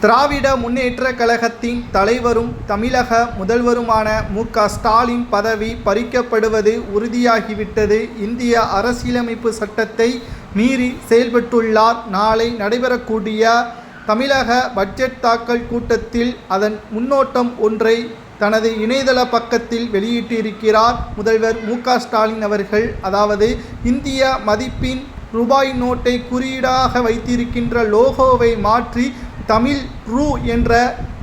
திராவிட முன்னேற்றக் கழகத்தின் தலைவரும் தமிழக முதல்வருமான மு.க. ஸ்டாலின் பதவி பறிக்கப்படுவது உறுதியாகிவிட்டது. இந்திய அரசியலமைப்பு சட்டத்தை மீறி செயல்பட்டுள்ளார். நாளை நடைபெறக்கூடிய தமிழக பட்ஜெட் தாக்கல் கூட்டத்தில் அதன் முன்னோட்டம் ஒன்றை தனது இணையதள பக்கத்தில் வெளியிட்டிருக்கிறார் முதல்வர் மு.க. ஸ்டாலின் அவர்கள். அதாவது, இந்திய மதிப்பின் ரூபாய் நோட்டை குறியீடாக வைத்திருக்கின்ற லோகோவை மாற்றி தமிழ் ரூ என்ற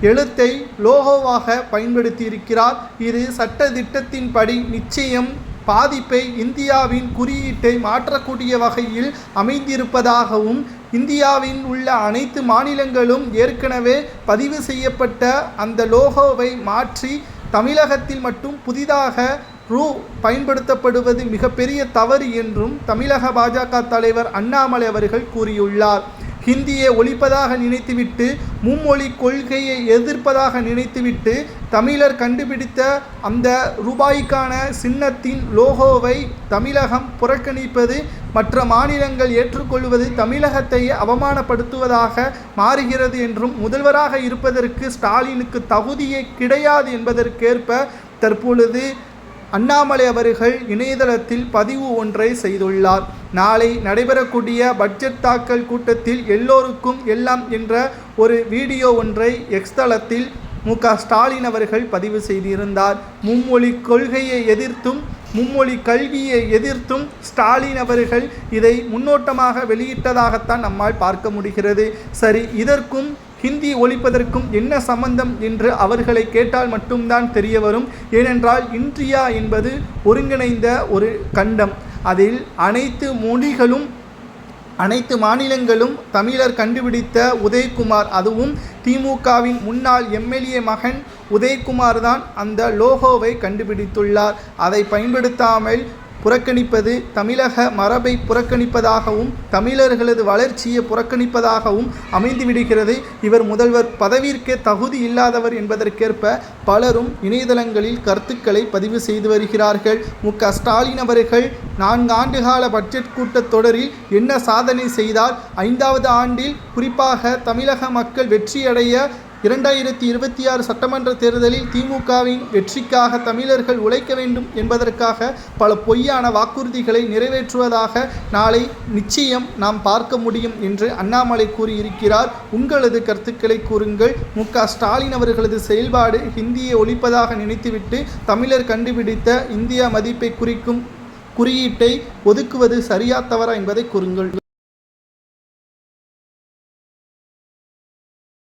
எழுத்தை லோகோவாக பயன்படுத்தியிருக்கிறார். இது சட்ட திட்டத்தின்படி நிச்சயம் பாதிப்பை இந்தியாவின் குறியீட்டை மாற்றக்கூடிய வகையில் அமைந்திருப்பதாகவும், இந்தியாவில் உள்ள அனைத்து மாநிலங்களும் ஏற்கனவே பதிவு செய்யப்பட்ட அந்த லோகோவை மாற்றி தமிழகத்தில் மட்டும் புதிதாக ரூ பயன்படுத்தப்படுவது மிகப்பெரிய தவறு என்றும் தமிழக பாஜக தலைவர் அண்ணாமலை அவர்கள் கூறியுள்ளார். ஹிந்தியை ஒழிப்பதாக நினைத்துவிட்டு, மும்மொழி கொள்கையை எதிர்ப்பதாக நினைத்துவிட்டு, தமிழர் கண்டுபிடித்த அந்த ரூபாய்க்கான சின்னத்தின் லோகோவை தமிழகம் புறக்கணிப்பது, மற்ற மாநிலங்கள் ஏற்றுக்கொள்வது தமிழகத்தை அவமானப்படுத்துவதாக மாறுகிறது என்றும், முதல்வராக இருப்பதற்கு ஸ்டாலினுக்கு தகுதியே கிடையாது என்பதற்கேற்ப தற்பொழுது அண்ணாமலை அவர்கள் இணையதளத்தில் பதிவு ஒன்றை செய்துள்ளார். நாளை நடைபெறக்கூடிய பட்ஜெட் தாக்கல் கூட்டத்தில் எல்லோருக்கும் எல்லாம் என்ற ஒரு வீடியோ ஒன்றை எக்ஸ் தளத்தில் மு.க. ஸ்டாலின் அவர்கள் பதிவு செய்திருந்தார். மும்மொழி கொள்கையை எதிர்த்தும் மும்மொழி கல்வியை எதிர்த்தும் ஸ்டாலின் அவர்கள் இதை முன்னோட்டமாக வெளியிட்டதாகத்தான் நம்மால் பார்க்க முடிகிறது. சரி, இதற்கும் ஹிந்தி ஒழிப்பதற்கும் என்ன சம்பந்தம் என்று அவர்களை கேட்டால் மட்டும்தான் தெரிய வரும். ஏனென்றால் இந்தியா என்பது ஒருங்கிணைந்த ஒரு கண்டம். அதில் அனைத்து மொழிகளும் அனைத்து மாநிலங்களும் தமிழர் கண்டுபிடித்த உதயகுமார், அதுவும் திமுகவின் முன்னாள் எம்எல்ஏ மகன் உதயகுமார் தான் அந்த லோகோவை கண்டுபிடித்துள்ளார். அதை பயன்படுத்தாமல் புறக்கணிப்பது தமிழக மரபை புறக்கணிப்பதாகவும் தமிழர்களது வளர்ச்சியை புறக்கணிப்பதாகவும் அமைந்துவிடுகிறது. இவர் முதல்வர் பதவியிற்கே தகுதி இல்லாதவர் என்பதற்கேற்ப பலரும் இணையதளங்களில் கருத்துக்களை பதிவு செய்து வருகிறார்கள். மு.க. ஸ்டாலின் அவர்கள் 4 ஆண்டுகால பட்ஜெட் கூட்டத்தொடரில் என்ன சாதனை செய்தார்? 5வது ஆண்டில் குறிப்பாக தமிழக மக்கள் வெற்றியடைய 2026 சட்டமன்ற தேர்தலில் திமுகவின் வெற்றிக்காக தமிழர்கள் உழைக்க வேண்டும் என்பதற்காக பல பொய்யான வாக்குறுதிகளை நிறைவேற்றுவதாக நாளை நிச்சயம் நாம் பார்க்க முடியும் என்று அண்ணாமலை கூறியிருக்கிறார். உங்களது கருத்துக்களை கூறுங்கள். மு.க. ஸ்டாலின் அவர்களது செயல்பாடு ஹிந்தியை ஒழிப்பதாக நினைத்துவிட்டு தமிழர் கண்டுபிடித்த இந்தியா மதிப்பை குறிக்கும் குறியீட்டை ஒதுக்குவது சரியா தவறா என்பதை கூறுங்கள்.